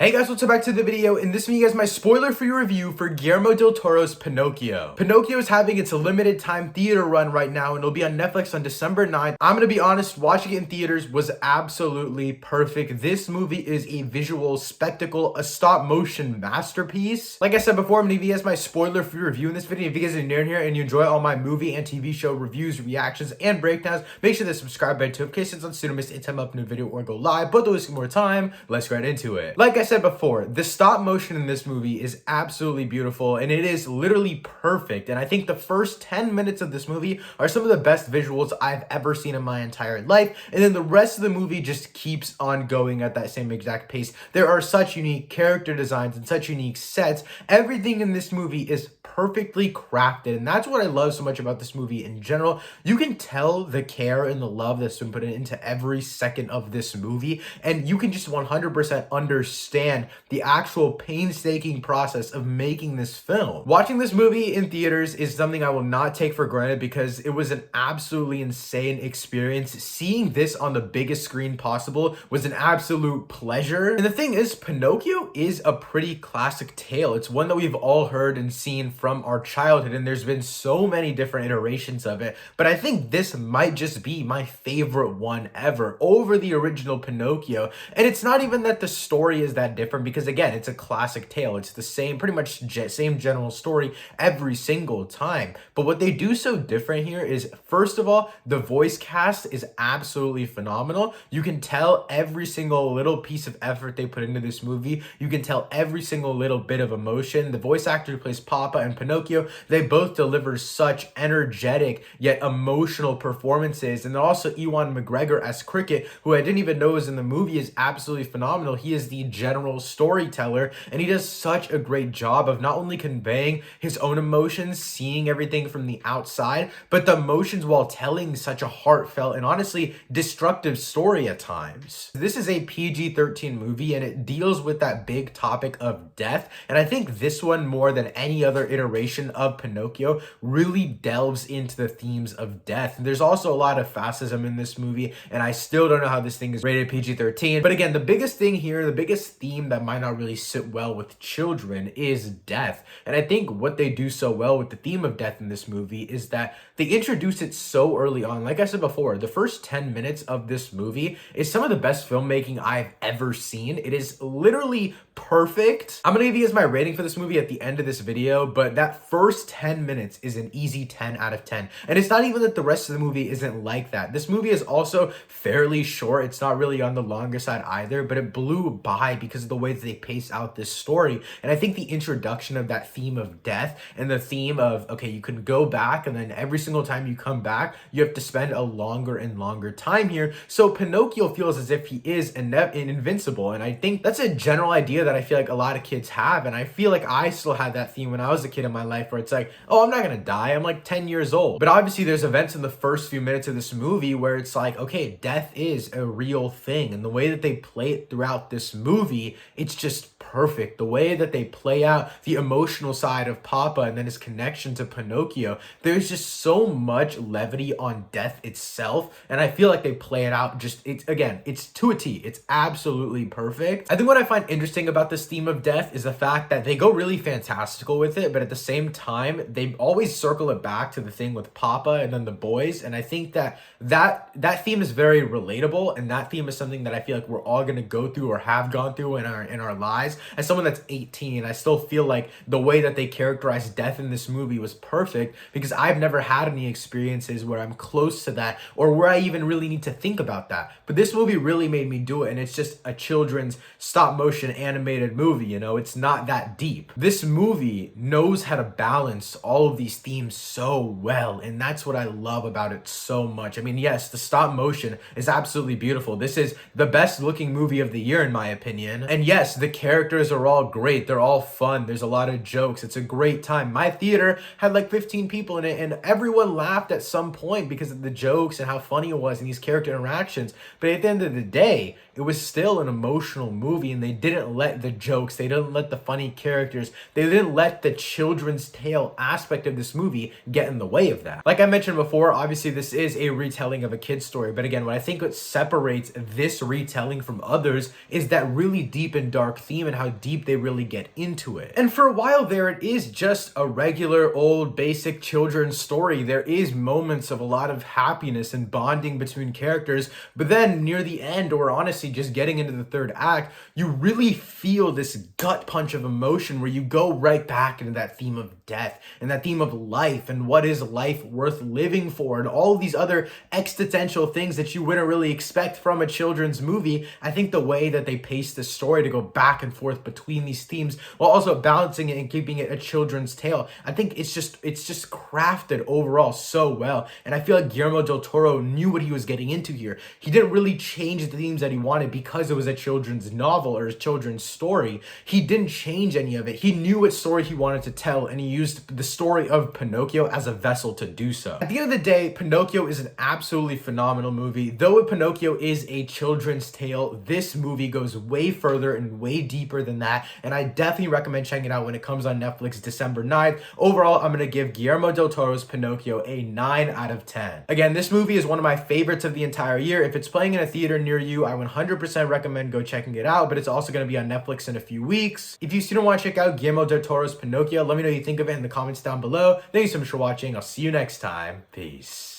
Hey guys, what's up? Back to the video. In this video, guys, my spoiler-free review for Guillermo Del Toro's Pinocchio. Pinocchio is having its limited time theater run right now, and it'll be on Netflix on December 9th. I'm gonna be honest, watching it in theaters was absolutely perfect. This movie is a visual spectacle, a stop-motion masterpiece. Like I said before, I'm gonna give you guys my spoiler-free review in this video. If you guys are new here and you enjoy all my movie and TV show reviews, reactions, and breakdowns, make sure to subscribe by notifications on so you don't miss any time I upload a video or go live. But don't waste more time, let's get right into it. Like I said before, the stop motion in this movie is absolutely beautiful and it is literally perfect. And I think the first 10 minutes of this movie are some of the best visuals I've ever seen in my entire life. And then the rest of the movie just keeps on going at that same exact pace. There are such unique character designs and such unique sets. Everything in this movie is perfectly crafted, and that's what I love so much about this movie in general. You can tell the care and the love that's been put into every second of this movie, and you can just 100% understand the actual painstaking process of making this film. Watching this movie in theaters is something I will not take for granted because it was an absolutely insane experience. Seeing this on the biggest screen possible was an absolute pleasure. And the thing is, Pinocchio is a pretty classic tale. It's one that we've all heard and seen from our childhood, and there's been so many different iterations of it, but I think this might just be my favorite one ever over the original Pinocchio. And it's not even that the story is that different, because again, it's a classic tale. It's the same, pretty much same general story every single time. But what they do so different here is, first of all, the voice cast is absolutely phenomenal. You can tell every single little piece of effort they put into this movie. You can tell every single little bit of emotion. The voice actor who plays Papa and Pinocchio, they both deliver such energetic yet emotional performances. And then also Ewan McGregor as Cricket, who I didn't even know was in the movie, is absolutely phenomenal. He is the general storyteller, and he does such a great job of not only conveying his own emotions, seeing everything from the outside, but the emotions while telling such a heartfelt and honestly destructive story at times. This is a PG-13 movie, and it deals with that big topic of death, and I think this one, more than any other iteration of Pinocchio, really delves into the themes of death. There's also a lot of fascism in this movie, and I still don't know how this thing is rated PG-13. But again, the biggest thing here, the biggest theme that might not really sit well with children is death. And I think what they do so well with the theme of death in this movie is that they introduce it so early on. Like I said before, the first 10 minutes of this movie is some of the best filmmaking I've ever seen. It is literally perfect. I'm gonna give you guys my rating for this movie at the end of this video, but that first 10 minutes is an easy 10 out of 10. And it's not even that the rest of the movie isn't like that. This movie is also fairly short. It's not really on the longer side either, but it blew by because of the way that they pace out this story. And I think the introduction of that theme of death and the theme of, okay, you can go back, and then every single time you come back, you have to spend a longer and longer time here. So Pinocchio feels as if he is invincible. And I think that's a general idea that I feel like a lot of kids have. And I feel like I still had that theme when I was a kid in my life, where it's like, oh, I'm not gonna die. I'm like 10 years old. But obviously there's events in the first few minutes of this movie where it's like, okay, death is a real thing. And the way that they play it throughout this movie, it's just perfect. The way that they play out the emotional side of Papa and then his connection to Pinocchio, there's just so much levity on death itself, and I feel like they play it out just, it's to a T. It's absolutely perfect. I think what I find interesting about this theme of death is the fact that they go really fantastical with it, but at the same time they always circle it back to the thing with Papa and then the boys. And I think that theme is very relatable, and that theme is something that I feel like we're all going to go through or have gone through in our lives. As someone that's 18, I still feel like the way that they characterized death in this movie was perfect, because I've never had any experiences where I'm close to that or where I even really need to think about that. But this movie really made me do it, and it's just a children's stop motion animated movie, you know, it's not that deep. This movie knows how to balance all of these themes so well, and that's what I love about it so much. I mean, yes, the stop motion is absolutely beautiful. This is the best looking movie of the year in my opinion. And yes, the characters characters are all great. They're all fun. There's a lot of jokes. It's a great time. My theater had like 15 people in it, and everyone laughed at some point because of the jokes and how funny it was and these character interactions. But at the end of the day, it was still an emotional movie, and they didn't let the jokes, they didn't let the funny characters, they didn't let the children's tale aspect of this movie get in the way of that. Like I mentioned before, obviously this is a retelling of a kid's story, but again, what I think what separates this retelling from others is that really deep and dark theme and how deep they really get into it. And for a while there, it is just a regular old basic children's story. There is moments of a lot of happiness and bonding between characters, but then near the end, or honestly just getting into the third act, you really feel this gut punch of emotion where you go right back into that theme of death and that theme of life and what is life worth living for and all of these other existential things that you wouldn't really expect from a children's movie. I think the way that they pace the story to go back and forth between these themes while also balancing it and keeping it a children's tale, I think it's just crafted overall so well. And I feel like Guillermo Del Toro knew what he was getting into here. He didn't really change the themes that he wanted because it was a children's novel or a children's story. He didn't change any of it. He knew what story he wanted to tell, and he used the story of Pinocchio as a vessel to do so. At the end of the day, Pinocchio is an absolutely phenomenal movie. Though Pinocchio is a children's tale, this movie goes way further and way deeper than that, and I definitely recommend checking it out when it comes on Netflix December 9th. Overall, I'm going to give Guillermo Del Toro's Pinocchio a 9 out of 10. Again, this movie is one of my favorites of the entire year. If it's playing in a theater near you, I 100% recommend go checking it out, but it's also going to be on Netflix in a few weeks. If you still want to check out Guillermo Del Toro's Pinocchio, let me know what you think of it in the comments down below. Thank you so much for watching. I'll see you next time. Peace.